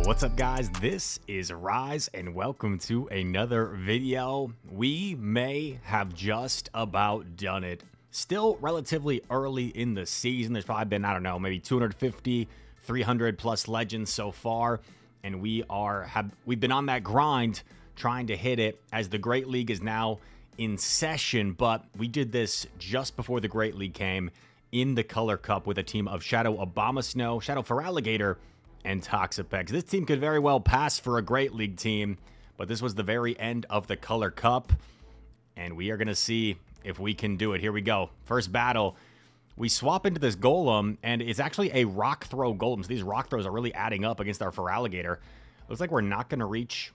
What's up, guys? This is Rise and welcome to another video. We may have just about done it. Still relatively early in the season. There's probably been, I don't know, maybe 250, 300 plus legends so far, and we've been on that grind trying to hit it as the Great League is now in session. But we did this just before the Great League came in the Color Cup with a team of Shadow Abomasnow, Shadow Feraligatr, and Toxapex. This team could very well pass for a Great League team, but this was the very end of the Color Cup, and we are going to see if we can do it. Here we go. First battle. We swap into this Golem, and it's actually a Rock Throw Golem, so these Rock Throws are really adding up against our Feraligatr. Looks like we're not going to reach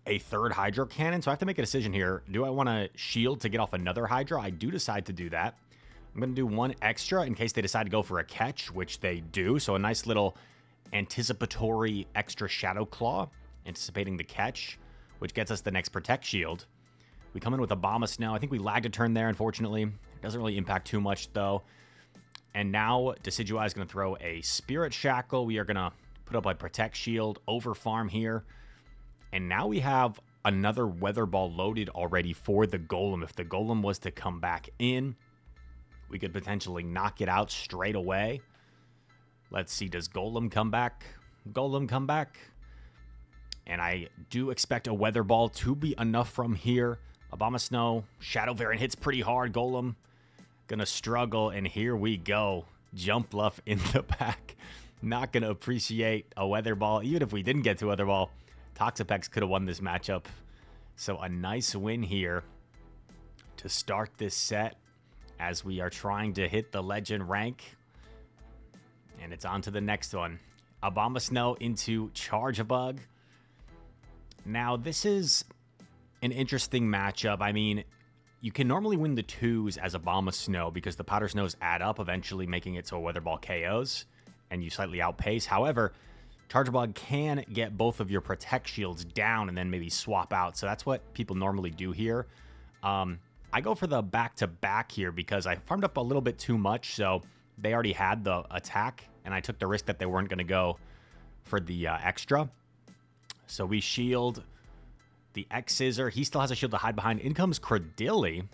a third Hydro Cannon, so I have to make a decision here. Do I want to shield to get off another Hydra? I do decide to do that. I'm going to do one extra in case they decide to go for a catch, which they do, so a nice little anticipatory extra Shadow Claw, anticipating the catch, which gets us the next Protect Shield. We come in with Abomasnow. I think we lagged a turn there, unfortunately. It doesn't really impact too much, though. And now Decidueye is going to throw a Spirit Shackle. We are going to put up a Protect Shield, over farm here. And now we have another Weather Ball loaded already for the Golem. If the Golem was to come back in, we could potentially knock it out straight away. Let's see, does Golem come back? Golem come back? And I do expect a Weather Ball to be enough from here. Abomasnow, Shadow Variant hits pretty hard. Golem gonna struggle, and here we go. Jump Bluff in the back. Not gonna appreciate a Weather Ball. Even if we didn't get to Weather Ball, Toxapex could have won this matchup. So a nice win here to start this set as we are trying to hit the Legend rank. And it's on to the next one. Abomasnow into Charjabug. Now, this is an interesting matchup. I mean, you can normally win the twos as Abomasnow because the Powder Snows add up, eventually making it so Weather Ball KOs, and you slightly outpace. However, Charjabug can get both of your Protect Shields down and then maybe swap out. So that's what people normally do here. I go for the back-to-back here because I farmed up a little bit too much, so they already had the attack, and I took the risk that they weren't going to go for the extra. So we shield the X-Scissor. He still has a shield to hide behind. In comes Cradilly.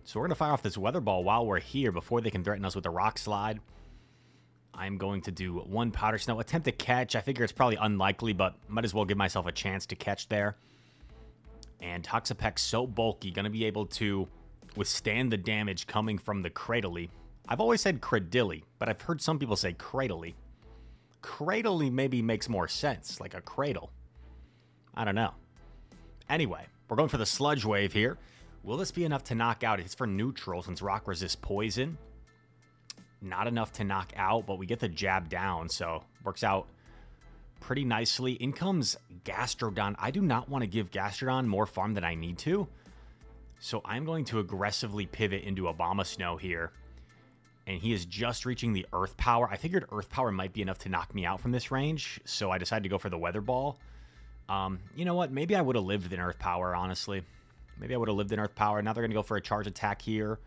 So we're going to fire off this Weather Ball while we're here before they can threaten us with a Rock Slide. I'm going to do one Powder Snow. Attempt to catch. I figure it's probably unlikely, but might as well give myself a chance to catch there. And Toxapex so bulky, going to be able to withstand the damage coming from the Cradilly. I've always said Cradilly, but I've heard some people say Cradilly. Cradilly maybe makes more sense, like a cradle. I don't know. Anyway, we're going for the Sludge Wave here. Will this be enough to knock out? It's for neutral since Rock resists poison. Not enough to knock out, but we get the jab down, so works out pretty nicely. In comes Gastrodon. I do not want to give Gastrodon more farm than I need to, so I'm going to aggressively pivot into Abomasnow here. And he is just reaching the Earth Power. I figured Earth Power might be enough to knock me out from this range, so I decided to go for the Weather Ball. You know what? Maybe I would have lived in Earth Power, honestly. Maybe I would have lived in Earth Power. Now they're going to go for a charge attack here.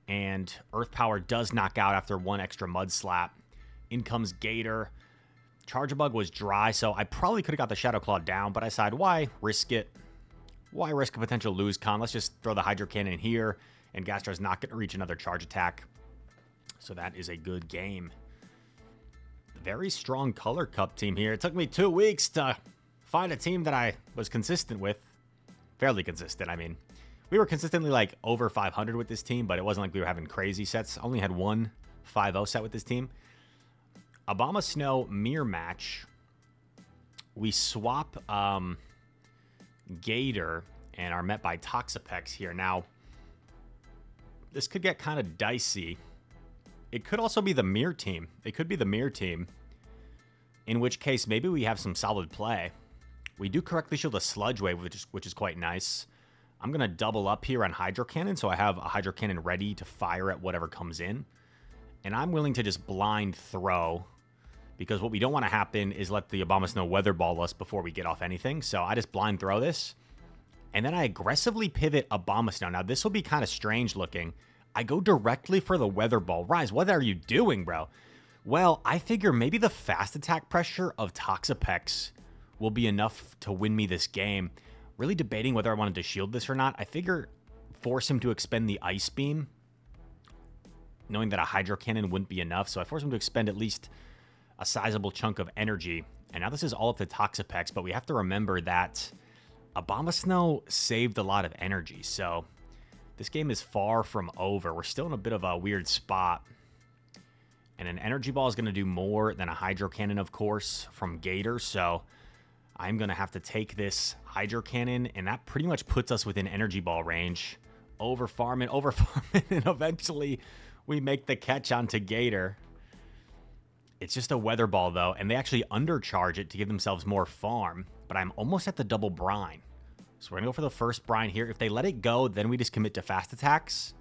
And Earth Power does knock out after one extra Mud Slap. In comes Gator. Charjabug was dry, so I probably could have got the Shadow Claw down, but I decided, why risk it? Why risk a potential lose con? Let's just throw the Hydro Cannon in here, and Gastro's not going to reach another charge attack. So that is a good game. Very strong Color Cup team here. It took me 2 weeks to find a team that I was consistent with. Fairly consistent, I mean. We were consistently like over 500 with this team, but it wasn't like we were having crazy sets. Only had one 5-0 set with this team. Abomasnow mirror match. We swap Gator and are met by Toxapex here. Now, this could get kind of dicey. It could also be the mirror team. It could be the mirror team. In which case, maybe we have some solid play. We do correctly shield a Sludge Wave, which is quite nice. I'm going to double up here on Hydro Cannon, so I have a Hydro Cannon ready to fire at whatever comes in. And I'm willing to just blind throw, because what we don't want to happen is let the Abomasnow Weather Ball us before we get off anything. So I just blind throw this. And then I aggressively pivot Abomasnow. Now, this will be kind of strange looking. I go directly for the Weather Ball. Rise, what are you doing, bro? Well, I figure maybe the fast attack pressure of Toxapex will be enough to win me this game. Really debating whether I wanted to shield this or not. I figure force him to expend the Ice Beam, knowing that a Hydro Cannon wouldn't be enough. So I force him to expend at least a sizable chunk of energy. And now this is all up to Toxapex, but we have to remember that Abomasnow saved a lot of energy. So this game is far from over. We're still in a bit of a weird spot. And an Energy Ball is going to do more than a Hydro Cannon, of course, from Gator. So I'm going to have to take this Hydro Cannon, and that pretty much puts us within Energy Ball range. Over-farm it, and eventually we make the catch onto Gator. It's just a Weather Ball, though, and they actually undercharge it to give themselves more farm. But I'm almost at the double Brine. So we're going to go for the first Brine here. If they let it go, then we just commit to fast attacks.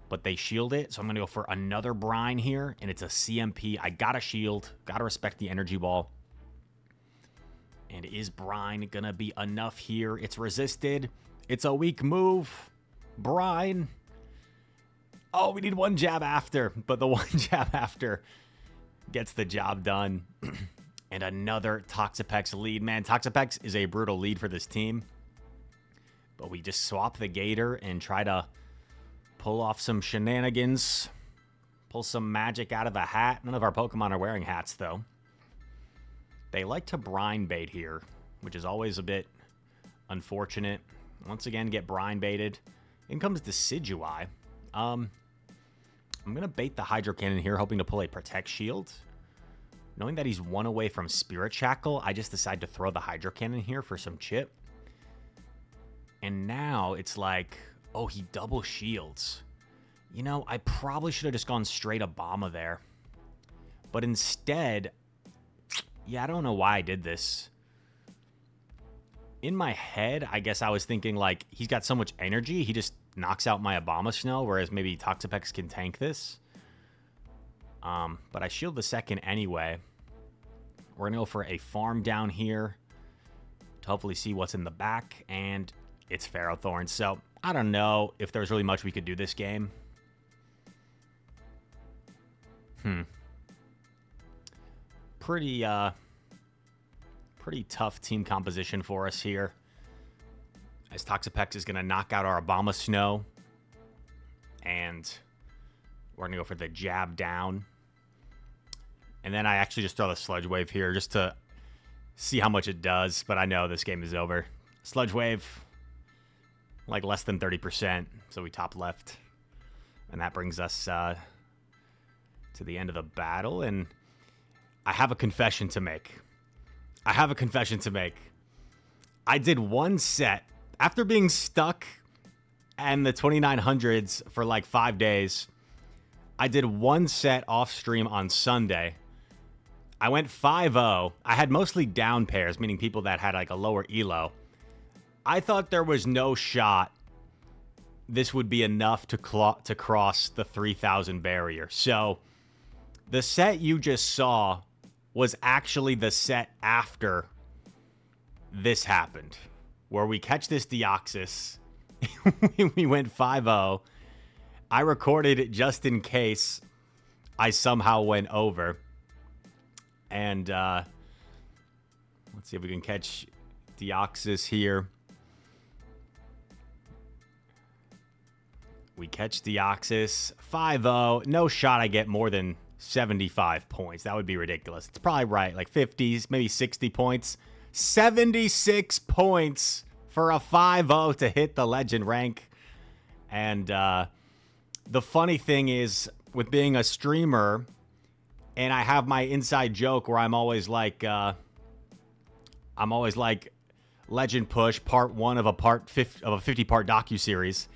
But they shield it, so I'm going to go for another Brine here, and it's a CMP. I got to shield, got to respect the Energy Ball. And is Brine going to be enough here? It's resisted. It's a weak move. Brine. Oh, we need one jab after, but the one jab after gets the job done. And another Toxapex lead. Man, Toxapex is a brutal lead for this team. But we just swap the Gator and try to pull off some shenanigans. Pull some magic out of a hat. None of our Pokemon are wearing hats, though. They like to Brine Bait here, which is always a bit unfortunate. Once again, get Brine Baited. In comes Decidueye. I'm going to bait the Hydro Cannon here, hoping to pull a Protect Shield. Knowing that he's one away from Spirit Shackle, I just decide to throw the Hydro Cannon here for some chip. And now it's like, oh, he double shields. You know, I probably should have just gone straight Abama there. But instead, yeah, I don't know why I did this. In my head, I guess I was thinking, like, he's got so much energy, he just knocks out my Abomasnow, whereas maybe Toxapex can tank this. But I shield the second anyway. We're going to go for a farm down here to hopefully see what's in the back, and it's Ferrothorn. So I don't know if there's really much we could do this game. Pretty tough team composition for us here, as Toxapex is going to knock out our Abomasnow, and we're going to go for the jab down. And then I actually just throw the Sludge Wave here just to see how much it does, but I know this game is over. Sludge Wave, like less than 30%, so we top left. And that brings us to the end of the battle, and I have a confession to make. I did one set after being stuck in the 2900s for like 5 days. I did one set off stream on Sunday. I went 5-0. I had mostly down pairs, meaning people that had like a lower elo. I thought there was no shot this would be enough to cross the 3,000 barrier. So the set you just saw was actually the set after this happened, where we catch this Deoxys. We went 5-0. I recorded it just in case I somehow went over. And let's see if we can catch Deoxys here. We catch Deoxys 5-0. No shot I get more than 75 points. That would be ridiculous. It's probably right, like 50s, maybe 60 points. 76 points for a 5-0 to hit the legend rank. And the funny thing is, with being a streamer, and I have my inside joke where I'm always like Legend Push Part 1 of a 50-part docuseries.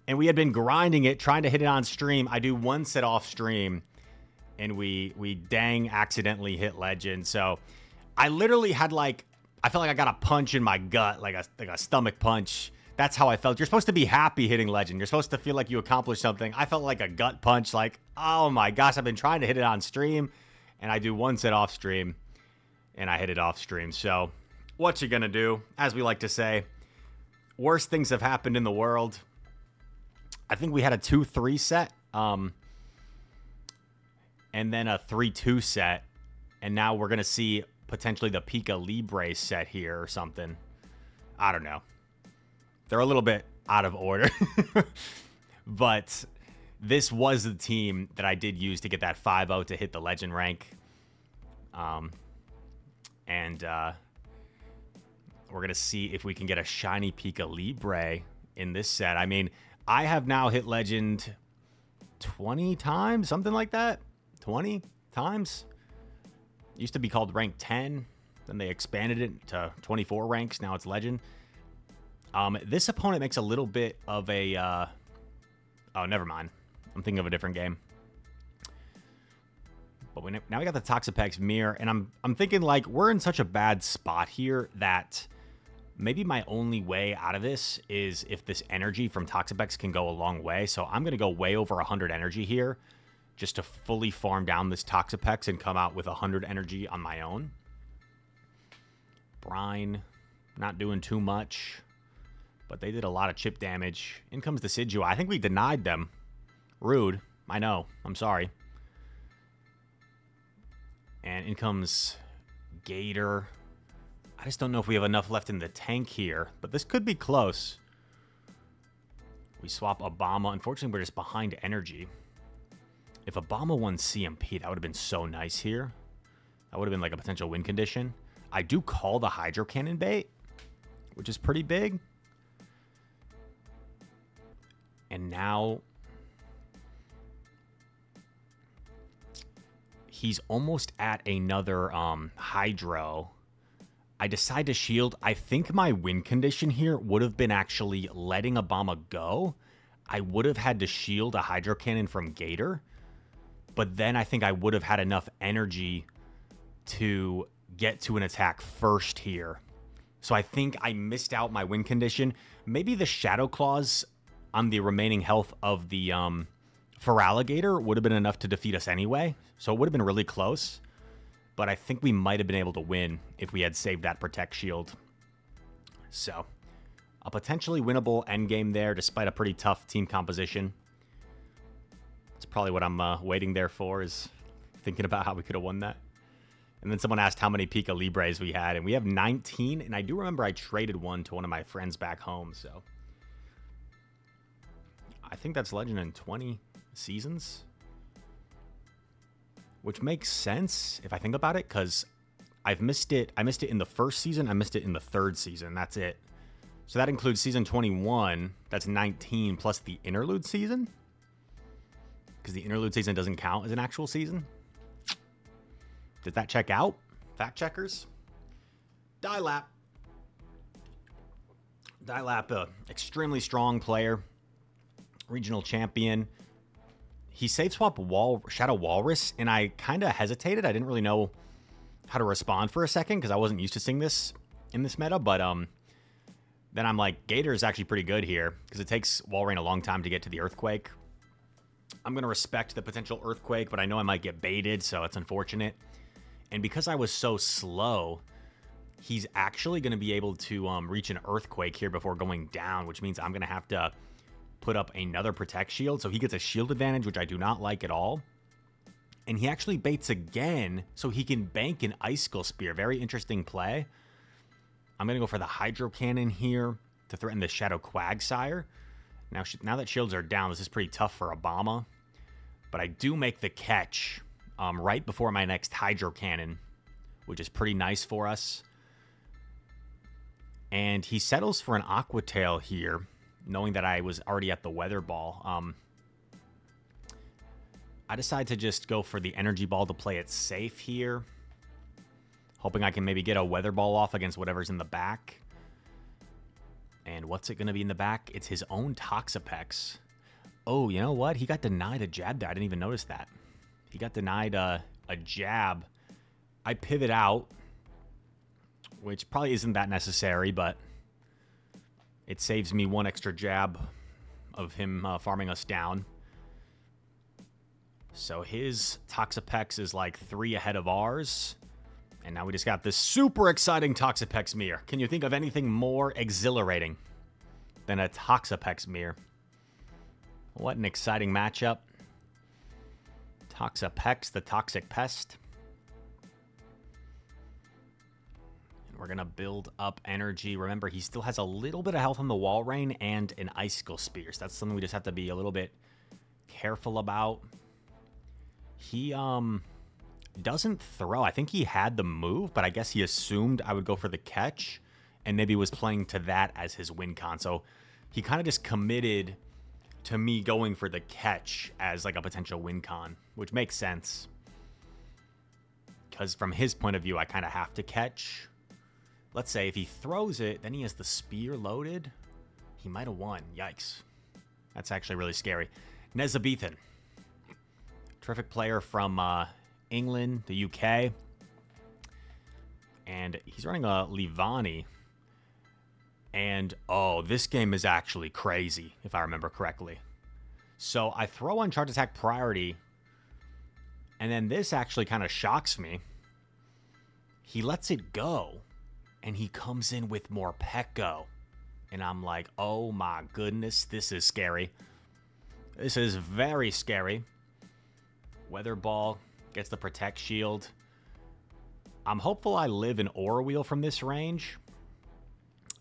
And we had been grinding it, trying to hit it on stream. I do one set off stream, and we dang accidentally hit Legend. So I literally had like, I felt like I got a punch in my gut, like a stomach punch. That's how I felt. You're supposed to be happy hitting Legend. You're supposed to feel like you accomplished something. I felt like a gut punch, like, oh my gosh, I've been trying to hit it on stream, and I do one set off stream, and I hit it off stream. So what you gonna do? As we like to say, worse things have happened in the world. I think we had a 2-3 set. and then a 3-2 set. And now we're going to see potentially the Pika Libre set here or something. I don't know. They're a little bit out of order. But this was the team that I did use to get that 5-0 to hit the legend rank. We're going to see if we can get a shiny Pika Libre in this set. I mean, I have now hit legend 20 times, something like that. 20 times. It used to be called rank 10. Then they expanded it to 24 ranks. Now it's legend. This opponent makes a little bit of a... oh, never mind. I'm thinking of a different game. But now we got the Toxapex mirror, and I'm thinking, like, we're in such a bad spot here that maybe my only way out of this is if this energy from Toxapex can go a long way. So I'm going to go way over 100 energy here just to fully farm down this Toxapex and come out with 100 energy on my own. Brine, not doing too much, but they did a lot of chip damage. In comes the Decidueye. I think we denied them. Rude. I know. I'm sorry. And in comes Gator. I just don't know if we have enough left in the tank here, but this could be close. We swap Obama. Unfortunately, we're just behind energy. If Obama won CMP, that would have been so nice here. That would have been like a potential win condition. I do call the Hydro Cannon bait, which is pretty big. And now he's almost at another Hydro. I decide to shield. I think my win condition here would have been actually letting Obama go. I would have had to shield a Hydro Cannon from Gator. But then I think I would have had enough energy to get to an attack first here. So I think I missed out my win condition. Maybe the Shadow Claws on the remaining health of the Feraligatr would have been enough to defeat us anyway. So it would have been really close. But I think we might have been able to win if we had saved that Protect Shield. So, a potentially winnable endgame there, despite a pretty tough team composition. That's probably what I'm waiting there for, is thinking about how we could have won that. And then someone asked how many Pika Libres we had, and we have 19. And I do remember I traded one to one of my friends back home, so I think that's legend in 20 seasons. Which makes sense if I think about it, because I've missed it. I missed it in the first season. I missed it in the third season. That's it. So that includes season 21. That's 19 plus the interlude season. Because the interlude season doesn't count as an actual season. Did that check out? Fact checkers. Dilap. Dilap, extremely strong player. Regional champion. He save swapped Shadow Walrus, and I kind of hesitated. I didn't really know how to respond for a second because I wasn't used to seeing this in this meta. But then I'm like, Gator is actually pretty good here because it takes Walrein a long time to get to the Earthquake. I'm going to respect the potential Earthquake, but I know I might get baited, so it's unfortunate. And because I was so slow, he's actually going to be able to reach an Earthquake here before going down, which means I'm going to have to put up another Protect Shield, so he gets a shield advantage, which I do not like at all. And he actually baits again, so he can bank an Icicle Spear. Very interesting play. I'm going to go for the Hydro Cannon here to threaten the Shadow Quagsire. Now that shields are down, this is pretty tough for Obama. But I do make the catch right before my next Hydro Cannon, which is pretty nice for us. And he settles for an Aqua Tail here, knowing that I was already at the Weather Ball. I decide to just go for the Energy Ball to play it safe here. Hoping I can maybe get a Weather Ball off against whatever's in the back. And what's it going to be in the back? It's his own Toxapex. Oh, you know what? He got denied a jab there. I didn't even notice that. He got denied a jab. I pivot out, which probably isn't that necessary, but it saves me one extra jab of him farming us down. So his Toxapex is like 3 ahead of ours. And now we just got this super exciting Toxapex mirror. Can you think of anything more exhilarating than a Toxapex mirror? What an exciting matchup. Toxapex, the toxic pest. And we're going to build up energy. Remember, he still has a little bit of health on the wall rain and an icicle spear. So that's something we just have to be a little bit careful about. He doesn't throw. I think he had the move, but I guess he assumed I would go for the catch and maybe was playing to that as his win con. So he kind of just committed to me going for the catch as like a potential win con, which makes sense. Because from his point of view, I kind of have to catch. Let's say if he throws it, then he has the spear loaded. He might have won. Yikes. That's actually really scary. Nezabethan. Terrific player from England, the UK. And he's running a Livani. And, oh, this game is actually crazy, if I remember correctly. So I throw on charge attack priority. And then this actually kind of shocks me. He lets it go. And he comes in with more Pecco. And I'm like, oh my goodness, this is scary. This is very scary. Weather Ball gets the Protect Shield. I'm hopeful I live an Aura Wheel from this range.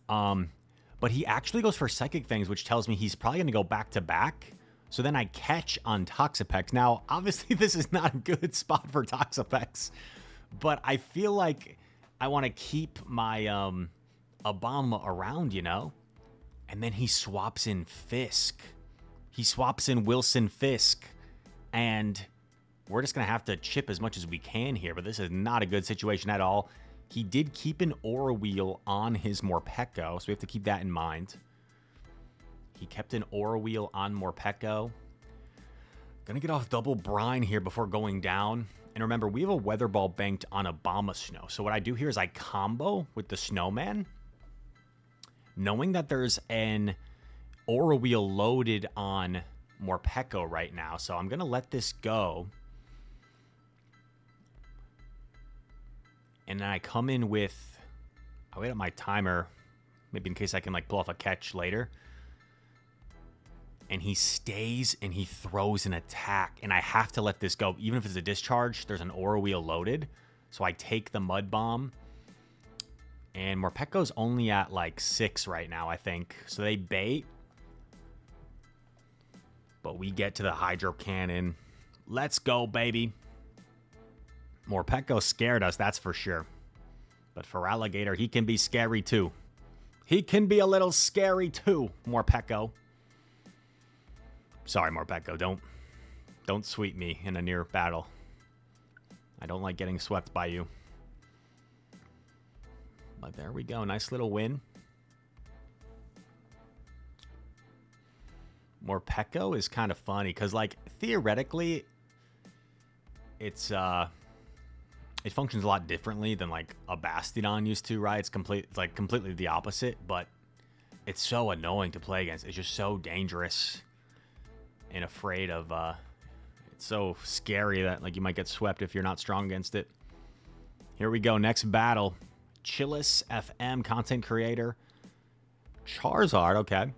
But he actually goes for Psychic Fangs, which tells me he's probably going to go back-to-back. So then I catch on Toxapex. Now, obviously, this is not a good spot for Toxapex. But I feel like I want to keep my Obama around, you know? And then he swaps in Fisk. He swaps in Wilson Fisk. And we're just going to have to chip as much as we can here. But this is not a good situation at all. He did keep an Aura Wheel on his Morpeko, so we have to keep that in mind. He kept an Aura Wheel on Morpeko. Gonna get off double brine here before going down. And remember, we have a Weather Ball banked on Abomasnow. So what I do here is I combo with the Snowman, knowing that there's an Aura Wheel loaded on Morpeko right now. So I'm gonna let this go. And then I come in with, I wait up my timer, maybe in case I can like pull off a catch later. And he stays and he throws an attack. And I have to let this go. Even if it's a discharge, there's an Aura Wheel loaded. So I take the Mud Bomb. And Morpeko's only at like 6 right now, I think. So they bait. But we get to the Hydro Cannon. Let's go, baby. Morpeko scared us, that's for sure. But for Alligator, he can be scary too. He can be a little scary too, Morpeko. Sorry, Morpeko, don't sweep me in a near battle. I don't like getting swept by you. But there we go, nice little win. Morpeko is kind of funny, because like theoretically, it's it functions a lot differently than like a Bastiodon used to, right? It's like completely the opposite, but it's so annoying to play against. It's just so dangerous and afraid of it's so scary that like you might get swept if you're not strong against it. Here we go, next battle. Chillis FM, content creator. Charizard, okay.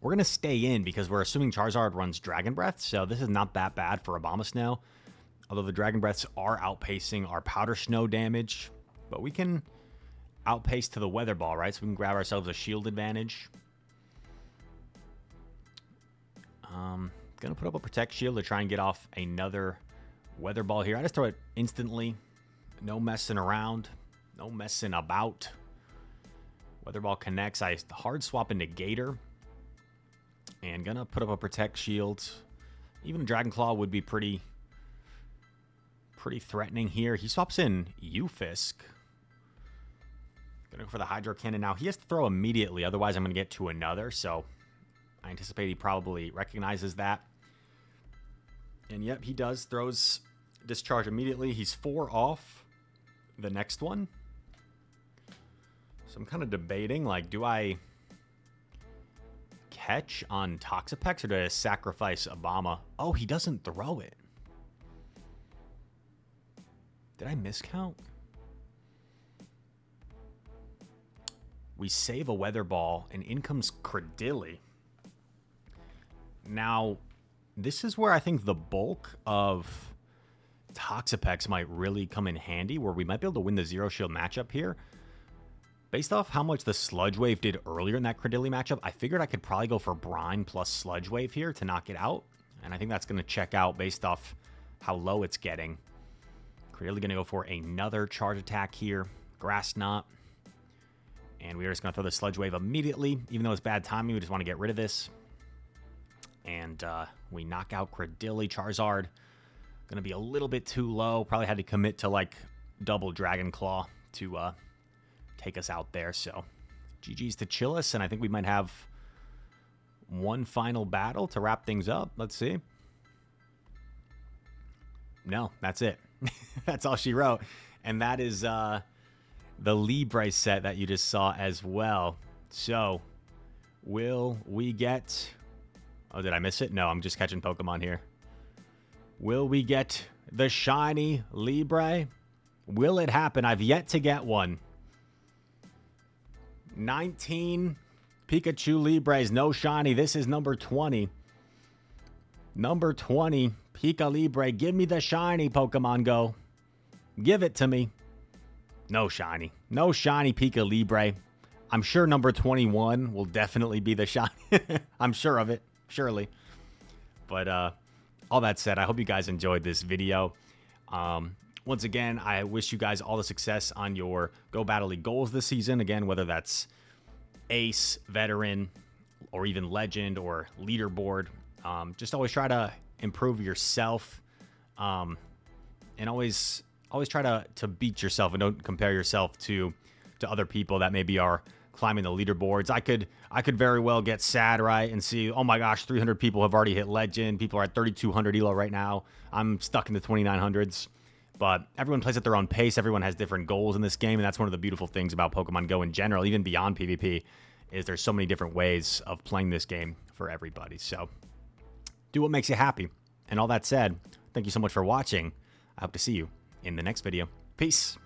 We're gonna stay in because we're assuming Charizard runs Dragon Breath, so this is not that bad for Abomasnow. Although the Dragon Breaths are outpacing our Powder Snow damage. But we can outpace to the Weather Ball, right? So we can grab ourselves a shield advantage. Gonna put up a Protect Shield to try and get off another Weather Ball here. I just throw it instantly. No messing around. No messing about. Weather Ball connects. I hard swap into Gator. And gonna put up a Protect Shield. Even a Dragon Claw would be pretty threatening here. He swaps in Ufisk. Gonna go for the Hydro Cannon now. He has to throw immediately, otherwise I'm gonna get to another, so I anticipate he probably recognizes that. And yep, he does. Throws Discharge immediately. He's 4 off the next one. So I'm kind of debating, like, do I catch on Toxapex or do I sacrifice Obama? Oh, he doesn't throw it. Did I miscount? We save a Weather Ball, and in comes Credilli. Now, this is where I think the bulk of Toxapex might really come in handy, where we might be able to win the Zero Shield matchup here. Based off how much the Sludge Wave did earlier in that Credilli matchup, I figured I could probably go for Brine plus Sludge Wave here to knock it out. And I think that's going to check out based off how low it's getting. Credilli going to go for another charge attack here. Grass Knot. And we're just going to throw the Sludge Wave immediately. Even though it's bad timing, we just want to get rid of this. And we knock out Credilli. Charizard going to be a little bit too low. Probably had to commit to like double Dragon Claw to take us out there. So GG's to Chillis, and I think we might have one final battle to wrap things up. Let's see. No, that's it. That's all she wrote. And that is the Libre set that you just saw as well. So will we get... Oh, did I miss it? No, I'm just catching Pokemon here. Will we get the shiny Libre? Will it happen? I've yet to get one. 19 Pikachu Libres, no shiny. This is number 20. Number 20, Pika Libre. Give me the shiny, Pokemon Go. Give it to me. No shiny. No shiny Pika Libre. I'm sure number 21 will definitely be the shiny. I'm sure of it. Surely. But all that said, I hope you guys enjoyed this video. Once again, I wish you guys all the success on your Go Battle League goals this season. Again, whether that's Ace, Veteran, or even Legend or Leaderboard. Just always try to improve yourself. And always try to beat yourself and don't compare yourself to other people that maybe are climbing the leaderboards. I could very well get sad, right, and see, oh my gosh, 300 people have already hit Legend. People are at 3,200 elo right now. I'm stuck in the 2,900s. But everyone plays at their own pace. Everyone has different goals in this game, and that's one of the beautiful things about Pokemon Go in general, even beyond PvP, is there's so many different ways of playing this game for everybody. So do what makes you happy. And all that said, thank you so much for watching. I hope to see you in the next video. Peace.